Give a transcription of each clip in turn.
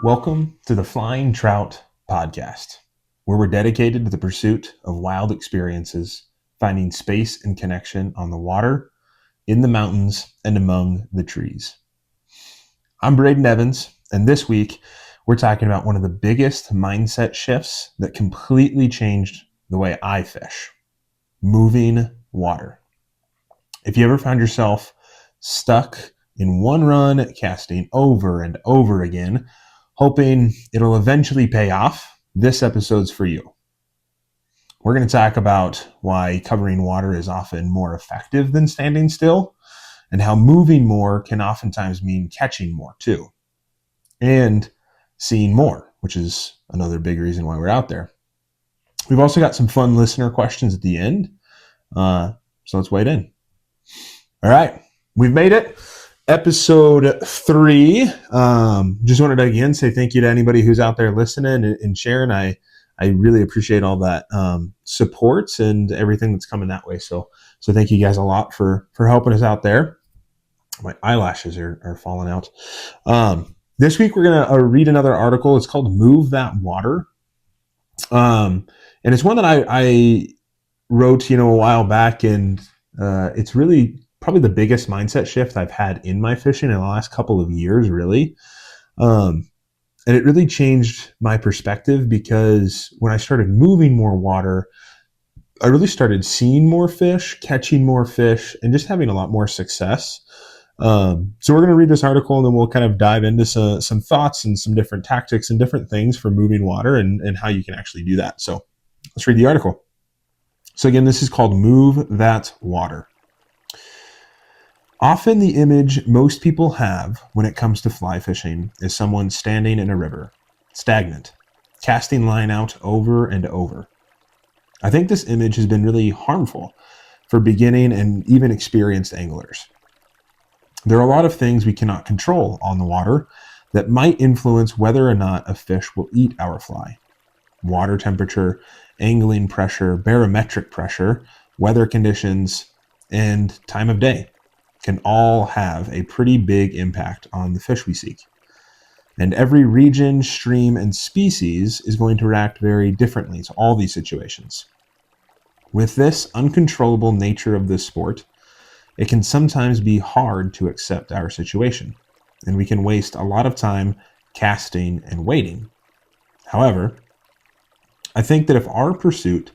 Welcome to the Flying Trout podcast, where we're dedicated to the pursuit of wild experiences, finding space and connection on the water, in the mountains, and among the trees. I'm Braden Evans, and this week we're talking about one of the biggest mindset shifts that completely changed the way I fish: moving water. If you ever found yourself stuck in one run, casting over and over again, hoping it'll eventually pay off, this episode's for you. We're going to talk about why covering water is often more effective than standing still, and how moving more can oftentimes mean catching more too, and seeing more, which is another big reason why we're out there. We've also got some fun listener questions at the end, so let's wade in. All right, we've made it. Episode 3. Just wanted to again say thank you to anybody who's out there listening and sharing. I really appreciate all that support and everything that's coming that way. So thank you guys a lot for helping us out there. My eyelashes are falling out. This week we're gonna read another article. It's called "Move That Water," and it's one that I wrote a while back, and it's really probably the biggest mindset shift I've had in my fishing in the last couple of years, really. And it really changed my perspective, because when I started moving more water, I really started seeing more fish, catching more fish, and just having a lot more success. So we're going to read this article, and then we'll kind of dive into some thoughts and some different tactics and different things for moving water and how you can actually do that. So let's read the article. So again, this is called "Move That Water." Often the image most people have when it comes to fly fishing is someone standing in a river, stagnant, casting line out over and over. I think this image has been really harmful for beginning and even experienced anglers. There are a lot of things we cannot control on the water that might influence whether or not a fish will eat our fly. Water temperature, angling pressure, barometric pressure, weather conditions, and time of day can all have a pretty big impact on the fish we seek. And every region, stream, and species is going to react very differently to all these situations. With this uncontrollable nature of this sport, it can sometimes be hard to accept our situation, and we can waste a lot of time casting and waiting. However, I think that if our pursuit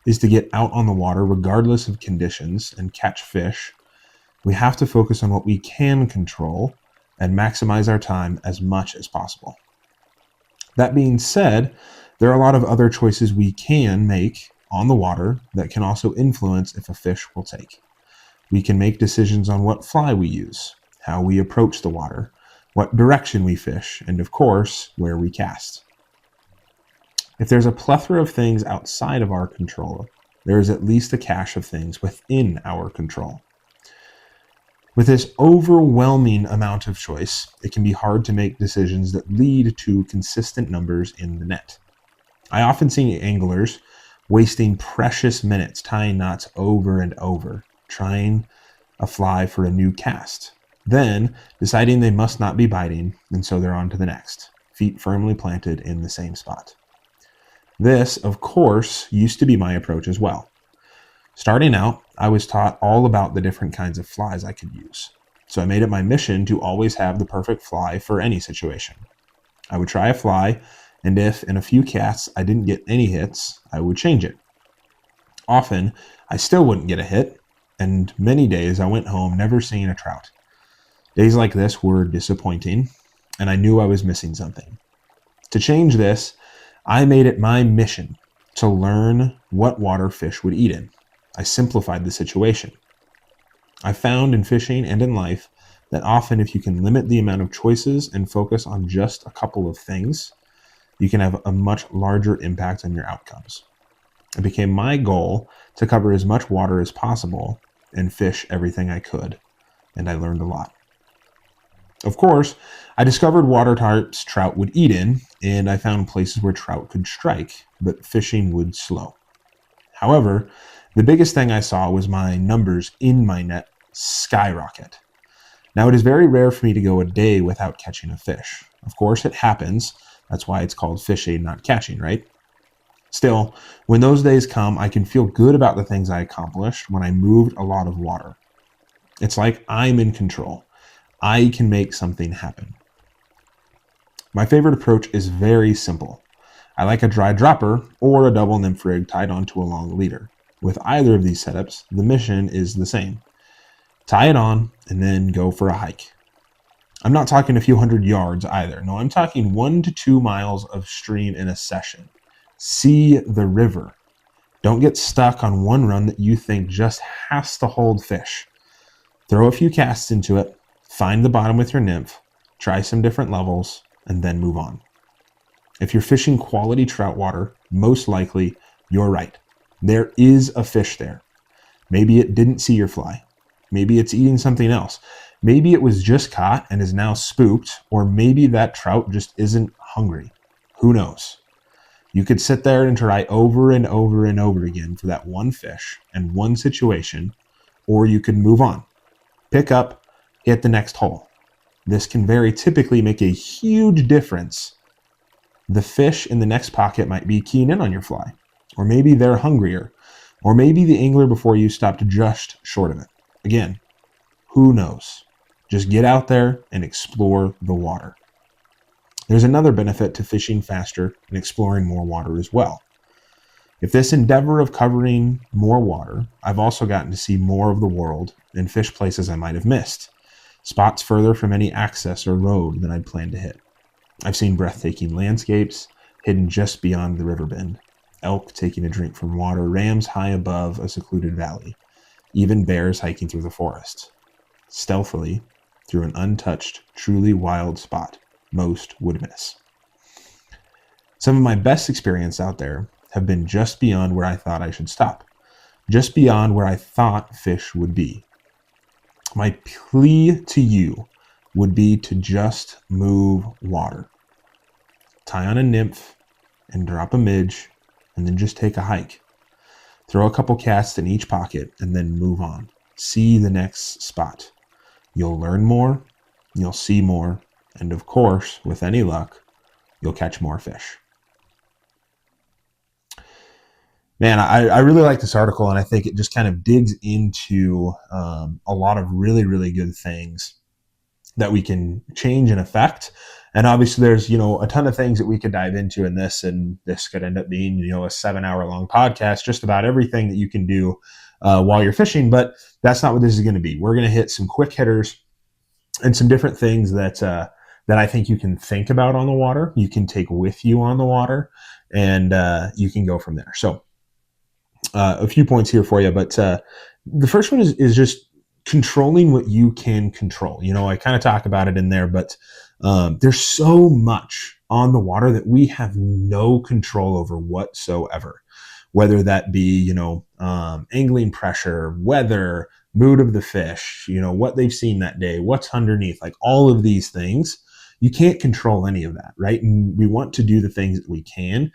is to get out on the water regardless of conditions and catch fish, we have to focus on what we can control and maximize our time as much as possible. That being said, there are a lot of other choices we can make on the water that can also influence if a fish will take. We can make decisions on what fly we use, how we approach the water, what direction we fish, and of course, where we cast. If there's a plethora of things outside of our control, there is at least a cache of things within our control. With this overwhelming amount of choice, it can be hard to make decisions that lead to consistent numbers in the net. I often see anglers wasting precious minutes tying knots over and over, trying a fly for a new cast, then deciding they must not be biting, and so they're on to the next, feet firmly planted in the same spot. This, of course, used to be my approach as well. Starting out, I was taught all about the different kinds of flies I could use, so I made it my mission to always have the perfect fly for any situation. I would try a fly, and if in a few casts I didn't get any hits, I would change it. Often, I still wouldn't get a hit, and many days I went home never seeing a trout. Days like this were disappointing, and I knew I was missing something. To change this, I made it my mission to learn what water fish would eat in. I simplified the situation. I found in fishing and in life that often if you can limit the amount of choices and focus on just a couple of things, you can have a much larger impact on your outcomes. It became my goal to cover as much water as possible and fish everything I could, and I learned a lot. Of course, I discovered water types trout would eat in, and I found places where trout could strike, but fishing would slow. However, the biggest thing I saw was my numbers in my net skyrocket. Now, it is very rare for me to go a day without catching a fish, Of course, it happens. That's why it's called fishing, not catching, right? Still, when those days come, I can feel good about the things I accomplished when I moved a lot of water. It's like I'm in control. I can make something happen. My favorite approach is very simple. I like a dry dropper or a double nymph rig tied onto a long leader. With either of these setups, the mission is the same. Tie it on and then go for a hike. I'm not talking a few hundred yards either. No, I'm talking 1 to 2 miles of stream in a session. See the river. Don't get stuck on one run that you think just has to hold fish. Throw a few casts into it, find the bottom with your nymph, try some different levels, and then move on. If you're fishing quality trout water, most likely you're right. There is a fish there. Maybe it didn't see your fly. Maybe it's eating something else. Maybe it was just caught and is now spooked, or maybe that trout just isn't hungry. Who knows? You could sit there and try over and over and over again for that one fish and one situation, or you could move on. Pick up, hit the next hole. This can very typically make a huge difference. The fish in the next pocket might be keying in on your fly, or maybe they're hungrier, or maybe the angler before you stopped just short of it. Again, who knows? Just get out there and explore the water. There's another benefit to fishing faster and exploring more water as well. If this endeavor of covering more water, I've also gotten to see more of the world and fish places I might have missed, spots further from any access or road than I'd planned to hit. I've seen breathtaking landscapes hidden just beyond the river bend, elk taking a drink from water, rams high above a secluded valley, even bears hiking through the forest, stealthily through an untouched, truly wild spot most would miss. Some of my best experience out there have been just beyond where I thought I should stop, just beyond where I thought fish would be. My plea to you would be to just move water. Tie on a nymph and drop a midge, and then just take a hike. Throw a couple casts in each pocket and then move on. See the next spot. You'll learn more, you'll see more, and of course, with any luck, you'll catch more fish. Man, I really like this article, and I think it just kind of digs into a lot of really, really good things that we can change and affect. And obviously there's, a ton of things that we could dive into in this, and this could end up being, a 7-hour long podcast, just about everything that you can do while you're fishing. But that's not what this is going to be. We're going to hit some quick hitters and some different things that I think you can think about on the water, you can take with you on the water, and you can go from there. So a few points here for you, but the first one is just controlling what you can control. I kind of talk about it in there, but there's so much on the water that we have no control over whatsoever, whether that be, angling pressure, weather, mood of the fish, what they've seen that day, what's underneath, like all of these things. You can't control any of that, right? And we want to do the things that we can,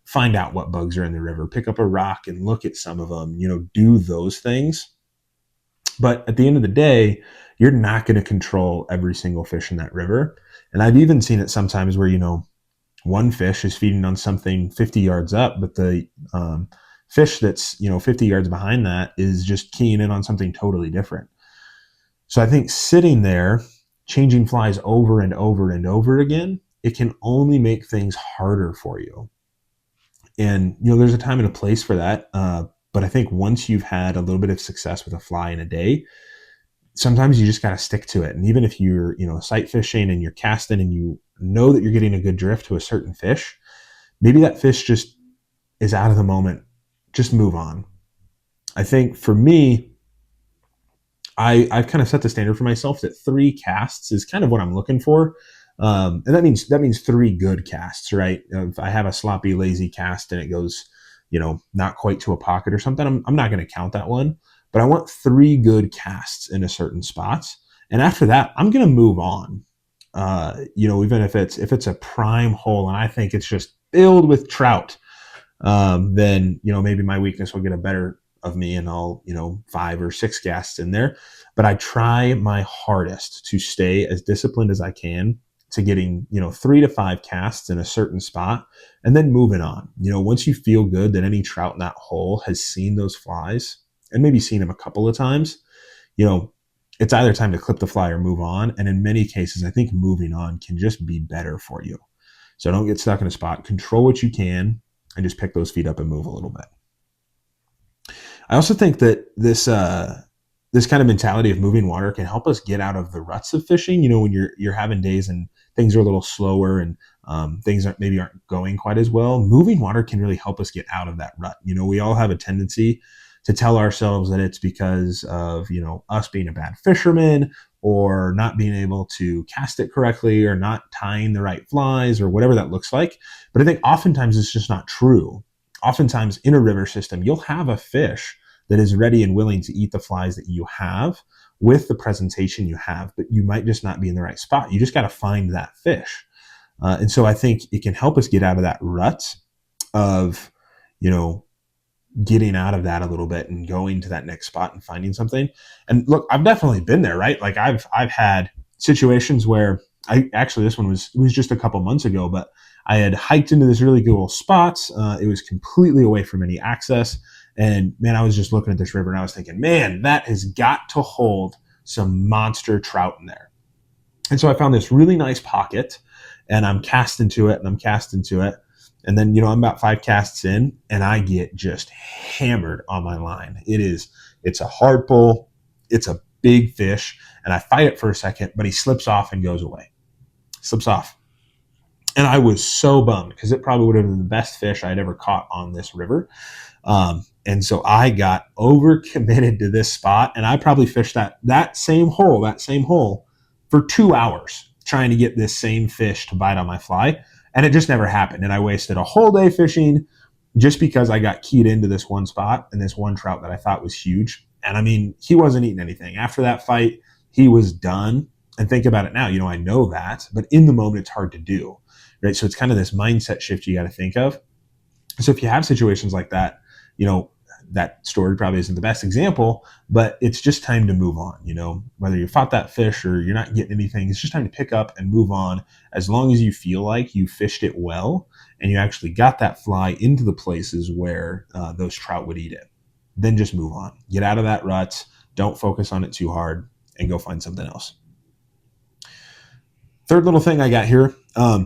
find out what bugs are in the river, pick up a rock and look at some of them, do those things. But at the end of the day, you're not going to control every single fish in that river. And I've even seen it sometimes where, one fish is feeding on something 50 yards up, but the fish that's, 50 yards behind that is just keying in on something totally different. So I think sitting there, changing flies over and over and over again, it can only make things harder for you. And, there's a time and a place for that. But I think once you've had a little bit of success with a fly in a day, sometimes you just got to stick to it. And even if you're, sight fishing and you're casting and you know that you're getting a good drift to a certain fish, maybe that fish just is out of the moment. Just move on. I think for me, I've kind of set the standard for myself that 3 casts is kind of what I'm looking for. And that means 3 good casts, right? If I have a sloppy, lazy cast and it goes, not quite to a pocket or something, I'm not going to count that one. But I want 3 good casts in a certain spot. And after that, I'm going to move on. Even if it's a prime hole and I think it's just filled with trout, then, maybe my weakness will get a better of me and I'll, 5 or 6 casts in there. But I try my hardest to stay as disciplined as I can to getting, 3 to 5 casts in a certain spot and then moving on. Once you feel good that any trout in that hole has seen those flies and maybe seen them a couple of times, it's either time to clip the fly or move on. And in many cases, I think moving on can just be better for you. So don't get stuck in a spot. Control what you can and just pick those feet up and move a little bit. I also think that this kind of mentality of moving water can help us get out of the ruts of fishing. When you're having days and things are a little slower and things aren't going quite as well. Moving water can really help us get out of that rut. We all have a tendency to tell ourselves that it's because of us being a bad fisherman or not being able to cast it correctly or not tying the right flies or whatever that looks like. But I think oftentimes it's just not true. Oftentimes in a river system, you'll have a fish that is ready and willing to eat the flies that you have with the presentation you have, but you might just not be in the right spot. You just got to find that fish. And so I think it can help us get out of that rut of, getting out of that a little bit and going to that next spot and finding something. And look, I've definitely been there, right? Like I've had situations where this one was just a couple months ago, but I had hiked into this really cool spot. It was completely away from any access. And man, I was just looking at this river and I was thinking, man, that has got to hold some monster trout in there. And so I found this really nice pocket and I'm cast into it. And then, I'm about 5 casts in and I get just hammered on my line. It's a hard pull. It's a big fish. And I fight it for a second, but he slips off and goes away. Slips off. And I was so bummed because it probably would have been the best fish I'd ever caught on this river. And so I got overcommitted to this spot and I probably fished that same hole for 2 hours trying to get this same fish to bite on my fly. And it just never happened. And I wasted a whole day fishing just because I got keyed into this one spot and this one trout that I thought was huge. And I mean, he wasn't eating anything. After that fight, he was done. And think about it now, I know that, but in the moment, it's hard to do, right? So it's kind of this mindset shift you got to think of. So if you have situations like that, that story probably isn't the best example, but it's just time to move on. Whether you fought that fish or you're not getting anything, it's just time to pick up and move on. As long as you feel like you fished it well and you actually got that fly into the places where those trout would eat it, then just move on. Get out of that rut. Don't focus on it too hard and go find something else. Third little thing I got here. I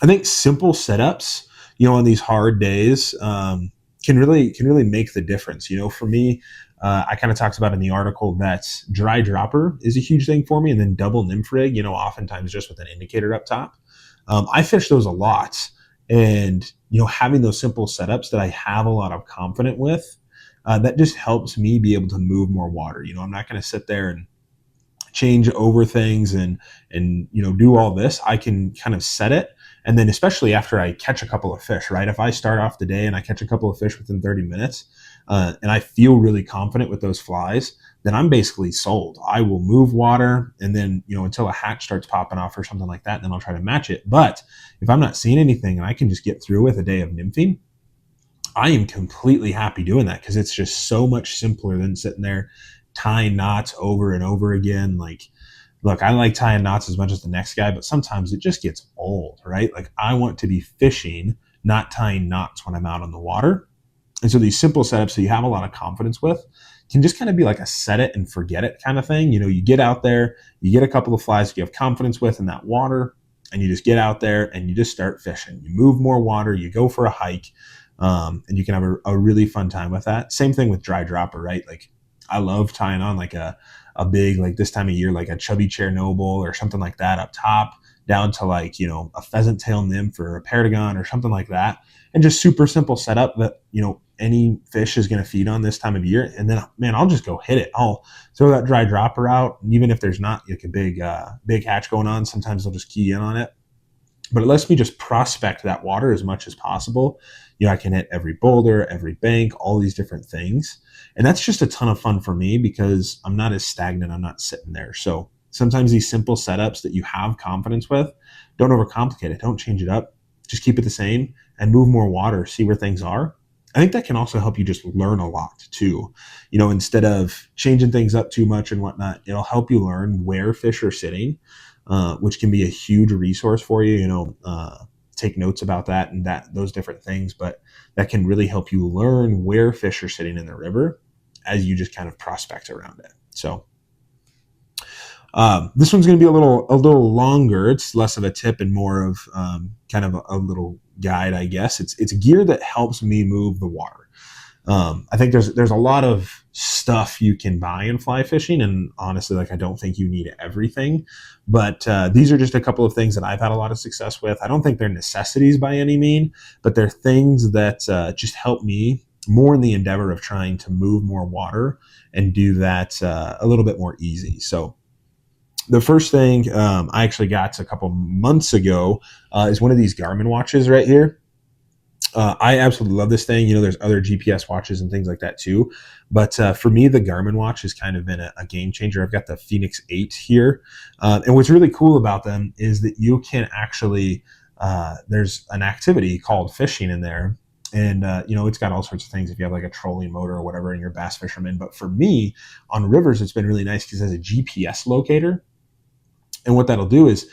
think simple setups, on these hard days, can really make the difference. For me, I kind of talked about in the article that dry dropper is a huge thing for me, and then double nymph rig, oftentimes just with an indicator up top. I fish those a lot, and having those simple setups that I have a lot of confidence with, that just helps me be able to move more water. I'm not going to sit there and change over things and do all this. I can kind of set it. And then especially after I catch a couple of fish, right? If I start off the day and I catch a couple of fish within 30 minutes and I feel really confident with those flies, then I'm basically sold. I will move water and then, until a hatch starts popping off or something like that, then I'll try to match it. But if I'm not seeing anything and I can just get through with a day of nymphing, I am completely happy doing that because it's just so much simpler than sitting there tying knots over and over again. Look, I like tying knots as much as the next guy, but sometimes it just gets old, right? Like I want to be fishing, not tying knots when I'm out on the water. And so these simple setups that you have a lot of confidence with can just kind of be like a set it and forget it kind of thing. You get out there, you get a couple of flies that you have confidence with in that water, and you just get out there and you just start fishing. You move more water, you go for a hike, and you can have a really fun time with that. Same thing with dry dropper, right? Like I love tying on like a big, like this time of year, like a chubby Chernobyl or something like that up top down to like, a pheasant tail nymph or a paragon or something like that. And just super simple setup that, any fish is going to feed on this time of year. And then, man, I'll just go hit it. I'll throw that dry dropper out. And even if there's not like a big hatch going on, sometimes I'll just key in on it. But it lets me just prospect that water as much as possible. I can hit every boulder, every bank, all these different things. And that's just a ton of fun for me because I'm not as stagnant. I'm not sitting there. So sometimes these simple setups that you have confidence with, don't overcomplicate it. Don't change it up. Just keep it the same and move more water, see where things are. I think that can also help you just learn a lot too. Instead of changing things up too much and whatnot, it'll help you learn where fish are sitting. which can be a huge resource for you. Take notes about that and those different things, but that can really help you learn where fish are sitting in the river as you just kind of prospect around it. So this one's going to be a little longer. It's less of a tip and more of kind of a little guide, I guess. It's gear that helps me move the water. I think there's a lot of stuff you can buy in fly fishing, and honestly, like I don't think you need everything, but these are just a couple of things that I've had a lot of success with. I don't think they're necessities by any mean, but they're things that just help me more in the endeavor of trying to move more water and do that a little bit more easy. So the first thing I actually got a couple months ago is one of these Garmin watches right here. I absolutely love this thing. There's other GPS watches and things like that too. But for me, the Garmin watch has kind of been a game changer. I've got the Phoenix 8 here. And what's really cool about them is that you can actually, there's an activity called fishing in there. And, it's got all sorts of things if you have like a trolling motor or whatever and you're a bass fisherman. But for me, on rivers, it's been really nice because it has a GPS locator. And what that'll do is,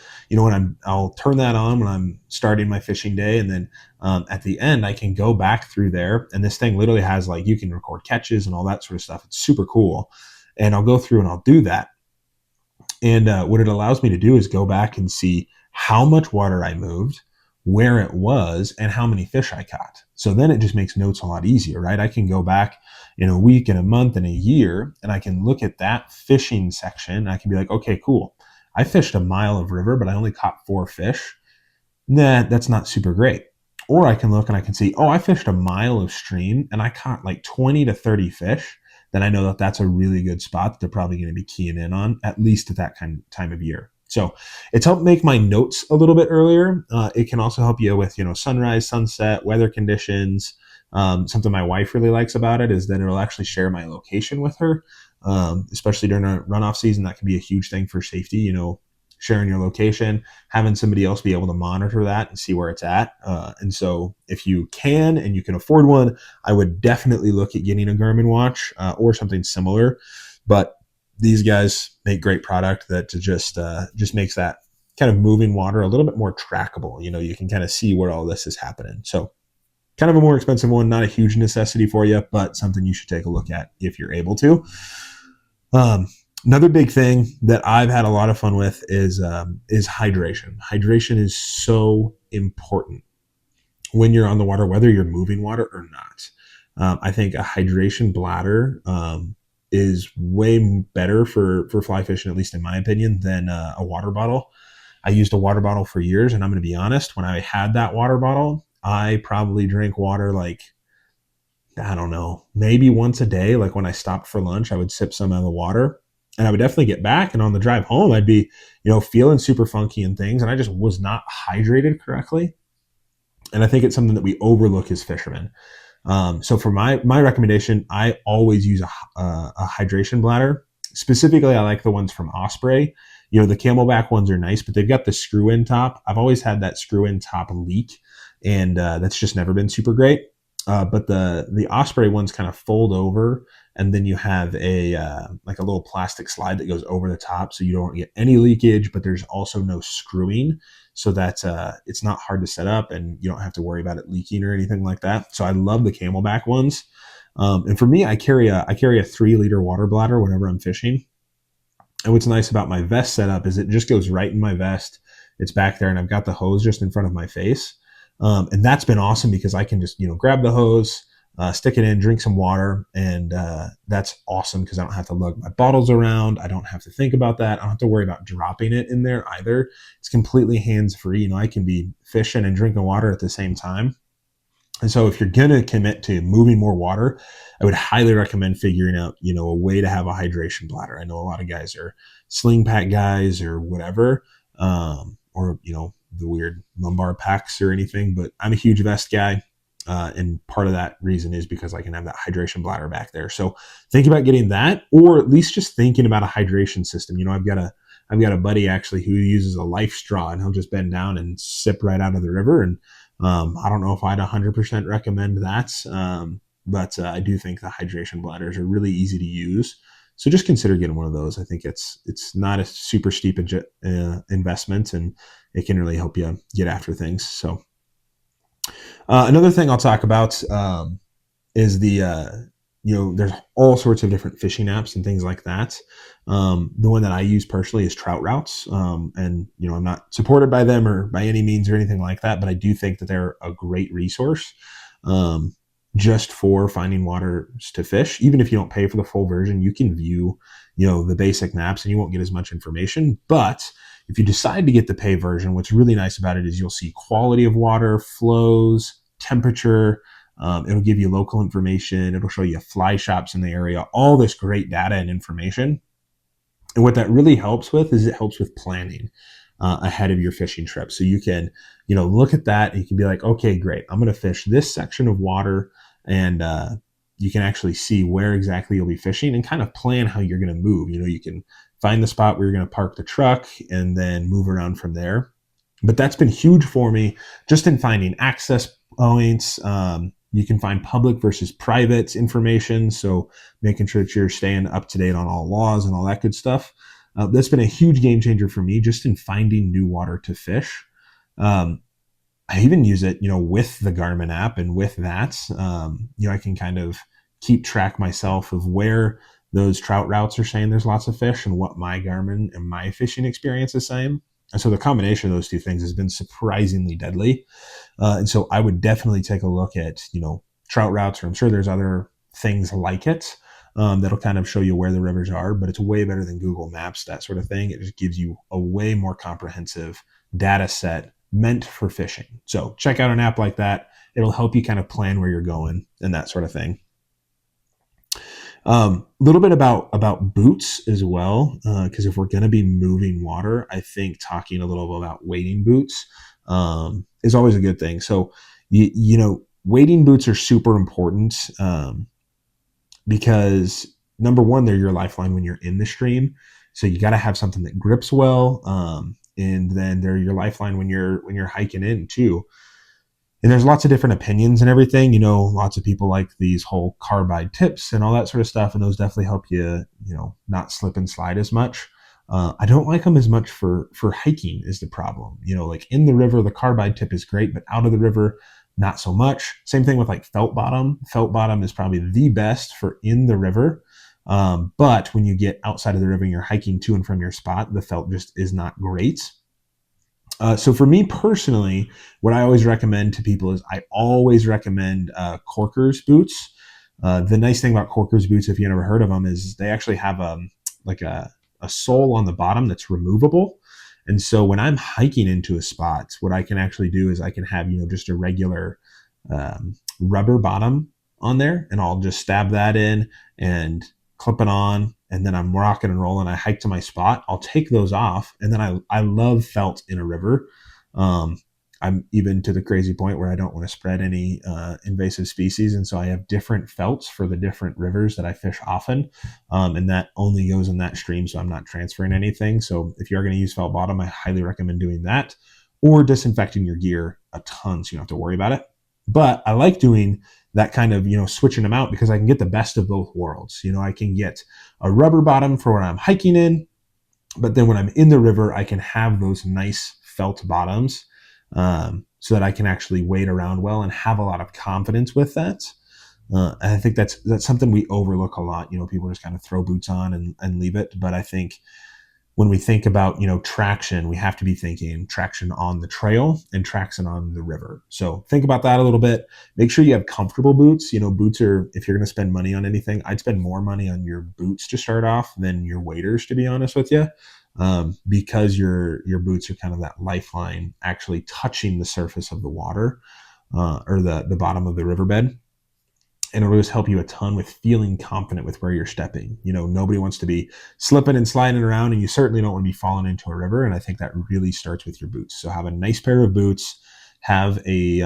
I'll turn that on when I'm starting my fishing day. And then at the end, I can go back through there. And this thing literally has you can record catches and all that sort of stuff. It's super cool. And I'll go through and I'll do that. And what it allows me to do is go back and see how much water I moved, where it was, and how many fish I caught. So then it just makes notes a lot easier, right? I can go back in a week, in a month, in a year, and I can look at that fishing section. I can be like, okay, cool. I fished a mile of river, but I only caught 4 fish. Nah, that's not super great. Or I can look and I can see, I fished a mile of stream and I caught 20 to 30 fish. Then I know that that's a really good spot that they're probably going to be keying in on, at least at that kind of time of year. So it's helped make my notes a little bit earlier. It can also help you with, sunrise, sunset, weather conditions. Something my wife really likes about it is that it'll actually share my location with her. Especially during a runoff season, that can be a huge thing for safety, sharing your location, having somebody else be able to monitor that and see where it's at. And so if you can and you can afford one, I would definitely look at getting a Garmin watch or something similar. But these guys make great product that just makes that kind of moving water a little bit more trackable. You can kind of see where all this is happening. So kind of a more expensive one, not a huge necessity for you, but something you should take a look at if you're able to. Another big thing that I've had a lot of fun with is hydration. Hydration is so important when you're on the water, whether you're moving water or not. I think a hydration bladder is way better for fly fishing, at least in my opinion, than a water bottle. I used a water bottle for years, and I'm going to be honest, when I had that water bottle, I probably drank water I don't know, maybe once a day. Like when I stopped for lunch, I would sip some of the water and I would definitely get back. And on the drive home, I'd be, feeling super funky and things. And I just was not hydrated correctly. And I think it's something that we overlook as fishermen. So for my recommendation, I always use a hydration bladder. Specifically, I like the ones from Osprey. The Camelback ones are nice, but they've got the screw in top. I've always had that screw in top leak, and that's just never been super great. But the Osprey ones kind of fold over, and then you have a little plastic slide that goes over the top, so you don't get any leakage, but there's also no screwing, so that it's not hard to set up, and you don't have to worry about it leaking or anything like that. So I love the Camelback ones, and for me, I carry a 3-liter water bladder whenever I'm fishing. And what's nice about my vest setup is it just goes right in my vest. It's back there, and I've got the hose just in front of my face. And that's been awesome because I can just, grab the hose, stick it in, drink some water. And that's awesome because I don't have to lug my bottles around. I don't have to think about that. I don't have to worry about dropping it in there either. It's completely hands-free. I can be fishing and drinking water at the same time. And so if you're going to commit to moving more water, I would highly recommend figuring out, a way to have a hydration bladder. I know a lot of guys are sling pack guys or whatever, or, the weird lumbar packs or anything, but I'm a huge vest guy. And part of that reason is because I can have that hydration bladder back there. So think about getting that, or at least just thinking about a hydration system. I've got a buddy actually who uses a life straw, and he'll just bend down and sip right out of the river. And I don't know if I'd 100% recommend that. But I do think the hydration bladders are really easy to use. So just consider getting one of those. I think it's not a super steep investment, and it can really help you get after things. So another thing I'll talk about is there's all sorts of different fishing apps and things like that. The one that I use personally is Trout Routes. And, I'm not supported by them or by any means or anything like that, but I do think that they're a great resource just for finding waters to fish. Even if you don't pay for the full version, you can view, the basic maps and you won't get as much information. But if you decide to get the pay version, what's really nice about it is you'll see quality of water, flows, temperature. It'll give you local information. It'll show you fly shops in the area, all this great data and information. And what that really helps with is it helps with planning ahead of your fishing trip. So you can, look at that and you can be like, okay, great. I'm going to fish this section of water, and you can actually see where exactly you'll be fishing and kind of plan how you're going to move. You can find the spot where you're going to park the truck and then move around from there. But that's been huge for me just in finding access points. You can find public versus private information, so making sure that you're staying up to date on all laws and all that good stuff. That's been a huge game changer for me just in finding new water to fish. I even use it, with the Garmin app, and with that, I can kind of keep track myself of where those trout routes are saying there's lots of fish and what my Garmin and my fishing experience is saying. And so the combination of those two things has been surprisingly deadly. And so I would definitely take a look at, trout routes, or I'm sure there's other things like it that'll kind of show you where the rivers are, but it's way better than Google Maps, that sort of thing. It just gives you a way more comprehensive data set meant for fishing. So check out an app like that. It'll help you kind of plan where you're going and that sort of thing. A little bit about boots as well, because if we're going to be moving water, I think talking a little bit about wading boots is always a good thing. So, wading boots are super important because number one, they're your lifeline when you're in the stream. So you got to have something that grips well, and then they're your lifeline when you're hiking in too. And there's lots of different opinions and everything. Lots of people like these whole carbide tips and all that sort of stuff, and those definitely help you, not slip and slide as much. I don't like them as much for hiking is the problem. Like in the river, the carbide tip is great, but out of the river, not so much. Same thing with like felt bottom. Felt bottom is probably the best for in the river. But when you get outside of the river and you're hiking to and from your spot, the felt just is not great. So for me personally, what I always recommend to people is I always recommend Corker's boots. The nice thing about Corker's boots, if you never heard of them, is they actually have a sole on the bottom that's removable. And so when I'm hiking into a spot, what I can actually do is I can have, just a regular rubber bottom on there, and I'll just stab that in and clip it on, and then I'm rocking and rolling. I hike to my spot. I'll take those off, and then I love felt in a river. I'm even to the crazy point where I don't want to spread any invasive species, and so I have different felts for the different rivers that I fish often, and that only goes in that stream, so I'm not transferring anything. So if you're going to use felt bottom, I highly recommend doing that, or disinfecting your gear a ton so you don't have to worry about it. But I like doing that kind of, switching them out because I can get the best of both worlds. I can get a rubber bottom for when I'm hiking in, but then when I'm in the river, I can have those nice felt bottoms so that I can actually wade around well and have a lot of confidence with that. And I think that's something we overlook a lot. People just kind of throw boots on and leave it. But I think when we think about, traction, we have to be thinking traction on the trail and traction on the river. So think about that a little bit. Make sure you have comfortable boots. Boots are, if you're going to spend money on anything, I'd spend more money on your boots to start off than your waders, to be honest with you, because your boots are kind of that lifeline, actually touching the surface of the water or the bottom of the riverbed. And it'll just help you a ton with feeling confident with where you're stepping. Nobody wants to be slipping and sliding around, and you certainly don't want to be falling into a river. And I think that really starts with your boots. So have a nice pair of boots, have a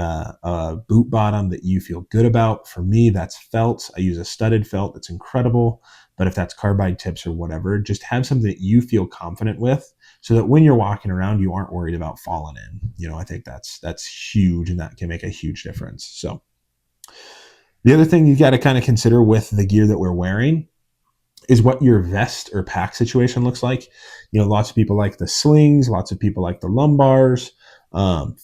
boot bottom that you feel good about. For me, that's felt. I use a studded felt that's incredible. But if that's carbide tips or whatever, just have something that you feel confident with so that when you're walking around, you aren't worried about falling in. I think that's huge, and that can make a huge difference. So the other thing you got to kind of consider with the gear that we're wearing is what your vest or pack situation looks like. Lots of people like the slings, lots of people like the lumbars.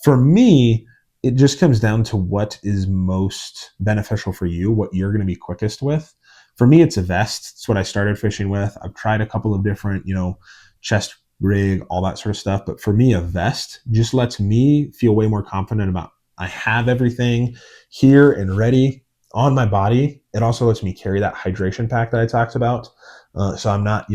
For me, it just comes down to what is most beneficial for you, what you're going to be quickest with. For me, it's a vest. It's what I started fishing with. I've tried a couple of different, chest rig, all that sort of stuff. But for me, a vest just lets me feel way more confident about I have everything here and ready on my body. It also lets me carry that hydration pack that I talked about. So I'm not,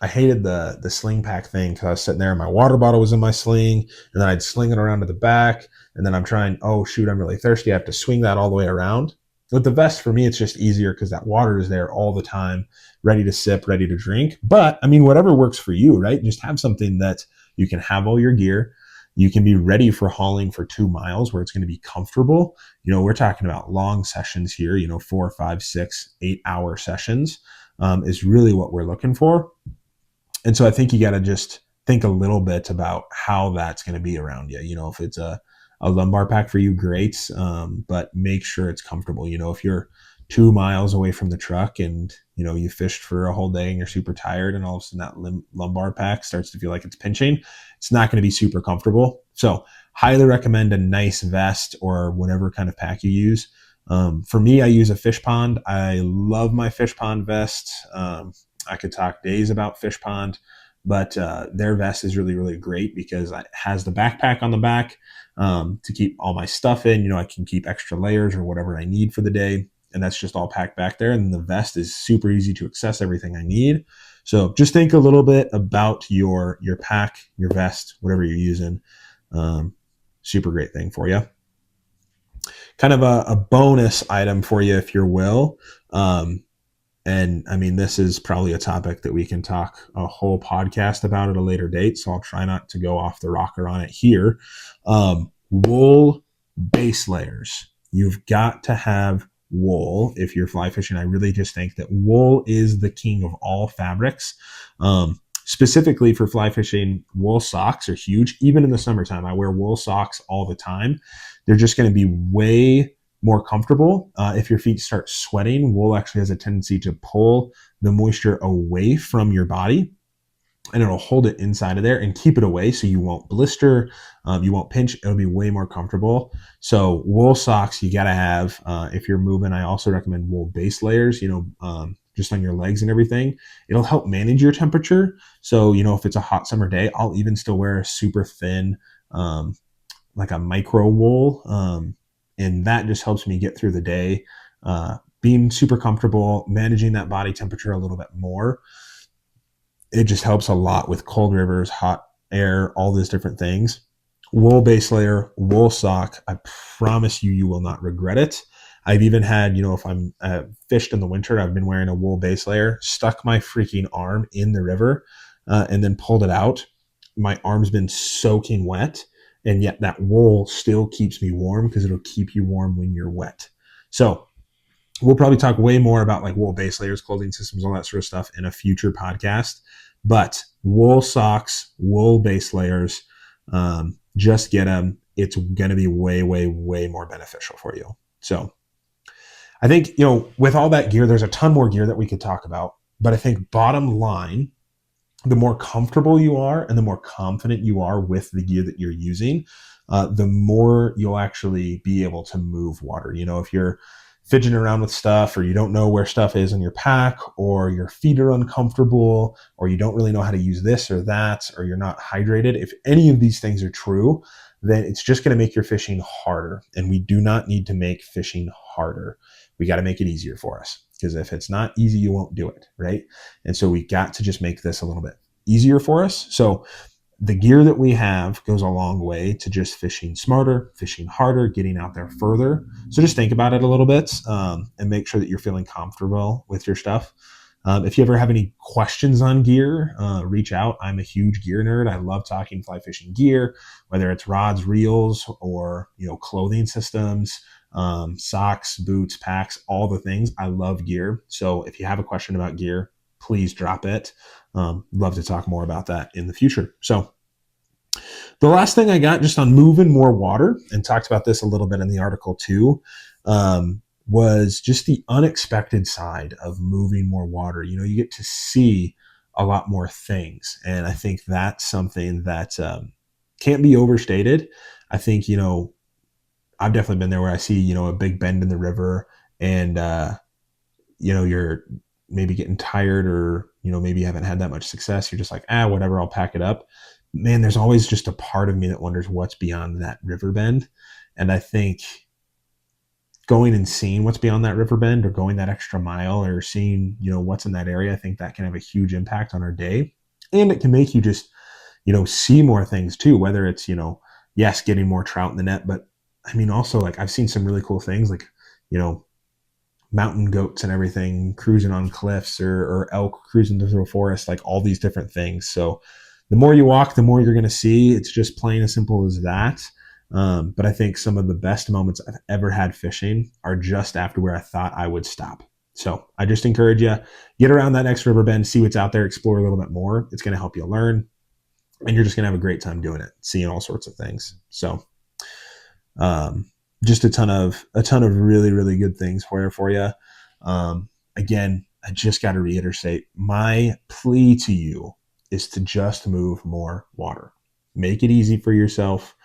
I hated the sling pack thing because I was sitting there and my water bottle was in my sling, and then I'd sling it around to the back, and then I'm trying, oh shoot, I'm really thirsty. I have to swing that all the way around. With the vest, for me, it's just easier because that water is there all the time, ready to sip, ready to drink. But I mean, whatever works for you, right? Just have something that you can have all your gear. You can be ready for hauling for 2 miles where it's going to be comfortable. We're talking about long sessions here, 4, 5, 6, 8 hour sessions is really what we're looking for. And so I think you got to just think a little bit about how that's going to be around you. If it's a lumbar pack for you, great. But make sure it's comfortable. If you're 2 miles away from the truck and, you fished for a whole day and you're super tired and all of a sudden that lumbar pack starts to feel like it's pinching, it's not going to be super comfortable. So highly recommend a nice vest or whatever kind of pack you use. For me, I use a Fish Pond. I love my Fish Pond vest. I could talk days about Fish Pond, but their vest is really, really great because it has the backpack on the back to keep all my stuff in. I can keep extra layers or whatever I need for the day, and that's just all packed back there. And the vest is super easy to access everything I need. So just think a little bit about your pack, your vest, whatever you're using. Super great thing for you. Kind of a bonus item for you, if you will. And I mean, this is probably a topic that we can talk a whole podcast about at a later date. So I'll try not to go off the rocker on it here. Wool base layers. You've got to have wool if you're fly fishing. I really just think that wool is the king of all fabrics. Specifically for fly fishing, wool socks are huge. Even in the summertime, I wear wool socks all the time. They're just going to be way more comfortable. If your feet start sweating, wool actually has a tendency to pull the moisture away from your body, and it'll hold it inside of there and keep it away so you won't blister, you won't pinch. It'll be way more comfortable. So wool socks you got to have if you're moving. I also recommend wool base layers, just on your legs and everything. It'll help manage your temperature. So, if it's a hot summer day, I'll even still wear a super thin, like a micro wool. And that just helps me get through the day, being super comfortable, managing that body temperature a little bit more. It just helps a lot with cold rivers, hot air, all these different things. Wool base layer, wool sock. I promise you, you will not regret it. I've even had, if I'm fished in the winter, I've been wearing a wool base layer, stuck my freaking arm in the river, and then pulled it out. My arm's been soaking wet, and yet that wool still keeps me warm because it'll keep you warm when you're wet. So we'll probably talk way more about like wool base layers, clothing systems, all that sort of stuff in a future podcast. But wool socks, wool base layers, just get them. It's going to be way, way, way more beneficial for you. So I think, with all that gear, there's a ton more gear that we could talk about. But I think bottom line, the more comfortable you are and the more confident you are with the gear that you're using, the more you'll actually be able to move water. If you're fidgeting around with stuff, or you don't know where stuff is in your pack, or your feet are uncomfortable, or you don't really know how to use this or that, or you're not hydrated, if any of these things are true, then it's just going to make your fishing harder. And we do not need to make fishing harder. We got to make it easier for us, because if it's not easy, you won't do it, right? And so we got to just make this a little bit easier for us. So the gear that we have goes a long way to just fishing smarter, fishing harder, getting out there further. So just think about it a little bit, and make sure that you're feeling comfortable with your stuff. If you ever have any questions on gear, reach out. I'm a huge gear nerd. I love talking fly fishing gear, whether it's rods, reels, or clothing systems, socks, boots, packs, all the things. I love gear. So if you have a question about gear, please drop it. Love to talk more about that in the future. So the last thing I got just on moving more water, and talked about this a little bit in the article too, was just the unexpected side of moving more water. You get to see a lot more things. And I think that's something that can't be overstated. I think, I've definitely been there where I see, a big bend in the river and, you're maybe getting tired or, maybe you haven't had that much success. You're just like, whatever, I'll pack it up. Man, there's always just a part of me that wonders what's beyond that river bend. And I think going and seeing what's beyond that river bend or going that extra mile or seeing, what's in that area, I think that can have a huge impact on our day. And it can make you just, see more things too, whether it's, yes, getting more trout in the net, but I mean, also like I've seen some really cool things like, mountain goats and everything cruising on cliffs or elk cruising through a forest, like all these different things. So the more you walk, the more you're going to see. It's just plain as simple as that. But I think some of the best moments I've ever had fishing are just after where I thought I would stop. So I just encourage you, get around that next river bend, see what's out there, explore a little bit more. It's going to help you learn, and you're just going to have a great time doing it, seeing all sorts of things. So just a ton of really, really good things for you. Again, I just got to reiterate, my plea to you is to just move more water. Make it easy for yourself.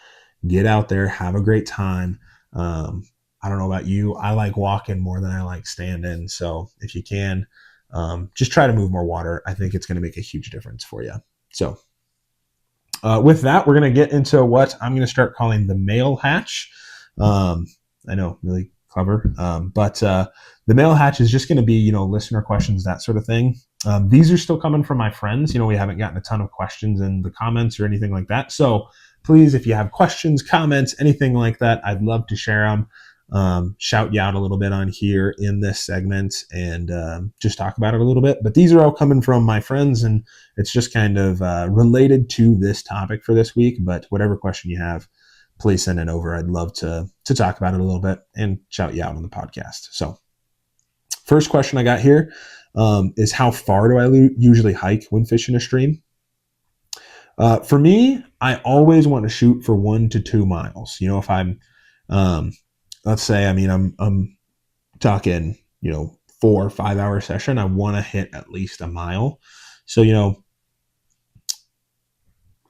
Get out there, have a great time. I don't know about you. I like walking more than I like standing. So if you can, just try to move more water. I think it's going to make a huge difference for you. So with that, we're going to get into what I'm going to start calling the mail hatch. I know, really clever. But the mail hatch is just going to be, listener questions, that sort of thing. These are still coming from my friends. We haven't gotten a ton of questions in the comments or anything like that. So please, if you have questions, comments, anything like that, I'd love to share them. Shout you out a little bit on here in this segment and just talk about it a little bit. But these are all coming from my friends, and it's just kind of related to this topic for this week. But whatever question you have, please send it over. I'd love to talk about it a little bit and shout you out on the podcast. So first question I got here is how far do I usually hike when fishing a stream? For me, I always want to shoot for 1 to 2 miles. If I'm, let's say, I'm talking, 4 or 5 hour session, I want to hit at least a mile. So,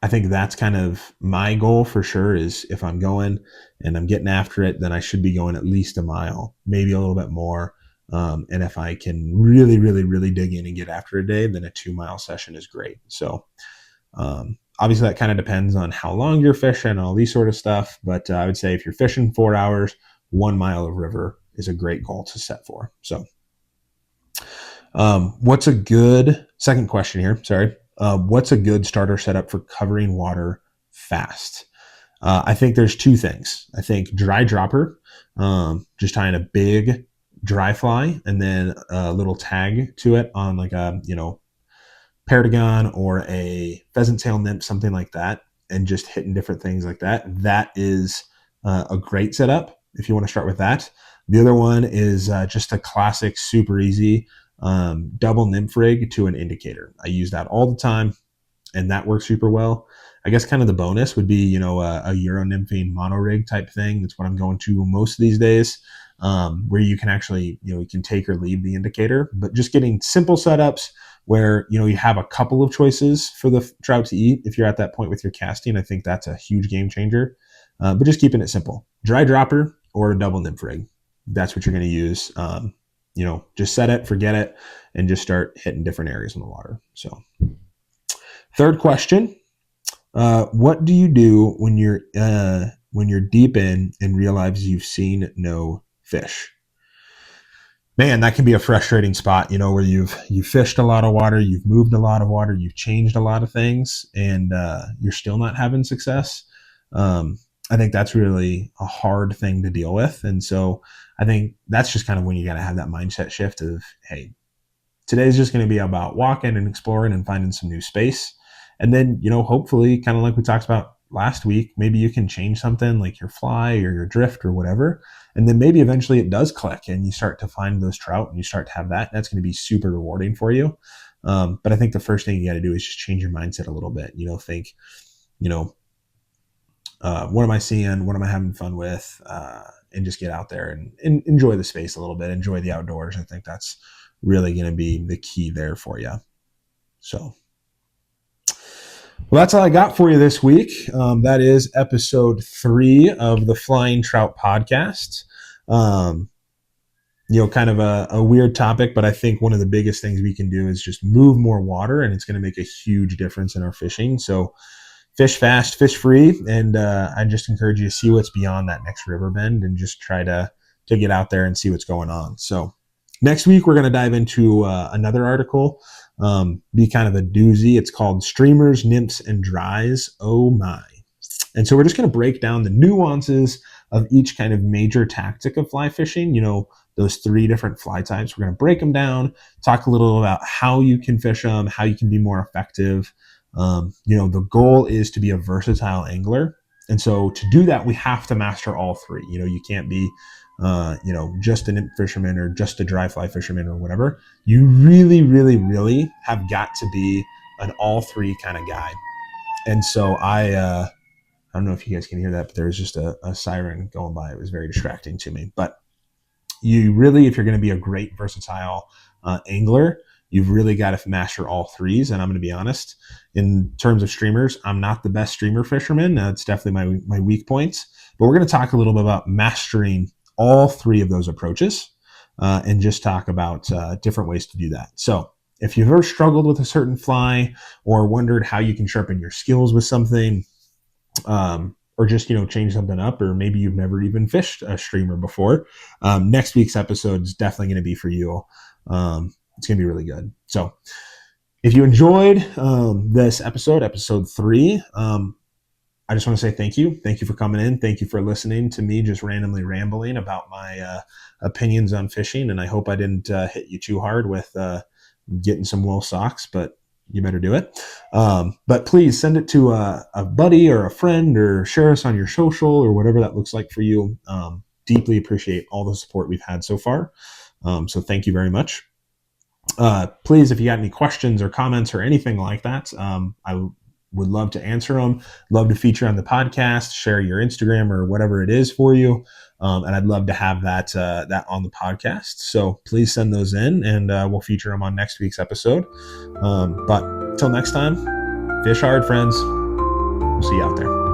I think that's kind of my goal for sure, is if I'm going and I'm getting after it, then I should be going at least a mile, maybe a little bit more. And if I can really, really, really dig in and get after a day, then a 2 mile session is great. So obviously that kind of depends on how long you're fishing, all these sort of stuff. But I would say if you're fishing 4 hours, 1 mile of river is a great goal to set for. So what's a good second question here? Sorry. What's a good starter setup for covering water fast? I think there's 2 things. I think dry dropper, just tying a big dry fly and then a little tag to it on like a, Paragon or a pheasant tail nymph, something like that, and just hitting different things like that. That is a great setup if you want to start with that. The other one is just a classic, super easy double nymph rig to an indicator. I use that all the time, and that works super well. I guess kind of the bonus would be, a Euro nymphing mono rig type thing. That's what I'm going to most of these days, where you can actually, you can take or leave the indicator, but just getting simple setups where, you have a couple of choices for the trout to eat. If you're at that point with your casting, I think that's a huge game changer. But just keeping it simple, dry dropper or a double nymph rig. That's what you're going to use. Just set it, forget it, and just start hitting different areas in the water. So third question, what do you do when you're deep in and realize you've seen no fish? Man, that can be a frustrating spot, where you've fished a lot of water, you've moved a lot of water, you've changed a lot of things, and you're still not having success. I think that's really a hard thing to deal with. And so I think that's just kind of when you got to have that mindset shift of, hey, today's just going to be about walking and exploring and finding some new space. And then, hopefully, kind of like we talked about last week, maybe you can change something like your fly or your drift or whatever. And then maybe eventually it does click and you start to find those trout and you start to have that. That's going to be super rewarding for you. But I think the first thing you got to do is just change your mindset a little bit. Think, what am I seeing? What am I having fun with? just get out there and enjoy the space a little bit, enjoy the outdoors. I think that's really going to be the key there for you. So, well, that's all I got for you this week. That is episode 3 of the Flying Trout podcast. Kind of a weird topic, but I think one of the biggest things we can do is just move more water, and it's going to make a huge difference in our fishing. So fish fast, fish free, and I just encourage you to see what's beyond that next river bend and just try to get out there and see what's going on. So next week, we're going to dive into another article, be kind of a doozy. It's called Streamers, Nymphs, and Dries. Oh my. And so we're just going to break down the nuances of each kind of major tactic of fly fishing, those 3 different fly types. We're going to break them down, talk a little about how you can fish them, how you can be more effective. The goal is to be a versatile angler. And so to do that, we have to master all 3. You can't be, just a nymph fisherman or just a dry fly fisherman or whatever. You really, really, really have got to be an all 3 kind of guy. And so I don't know if you guys can hear that, but there was just a siren going by. It was very distracting to me. But you really, if you're going to be a great versatile angler, you've really got to master all 3s. And I'm going to be honest, in terms of streamers, I'm not the best streamer fisherman. That's definitely my weak points. But we're going to talk a little bit about mastering all 3 of those approaches and just talk about different ways to do that. So if you've ever struggled with a certain fly or wondered how you can sharpen your skills with something, or just, change something up, or maybe you've never even fished a streamer before, next week's episode is definitely going to be for you. It's going to be really good. So if you enjoyed this episode 3, I just want to say thank you. Thank you for coming in. Thank you for listening to me just randomly rambling about my opinions on fishing. And I hope I didn't hit you too hard with getting some wool socks, but you better do it. But please send it to a buddy or a friend, or share us on your social or whatever that looks like for you. Deeply appreciate all the support we've had so far. So thank you very much. Please, if you got any questions or comments or anything like that, I would love to answer them. Love to feature on the podcast, share your Instagram or whatever it is for you. And I'd love to have that on the podcast. So please send those in, and we'll feature them on next week's episode. But until next time, fish hard, friends. We'll see you out there.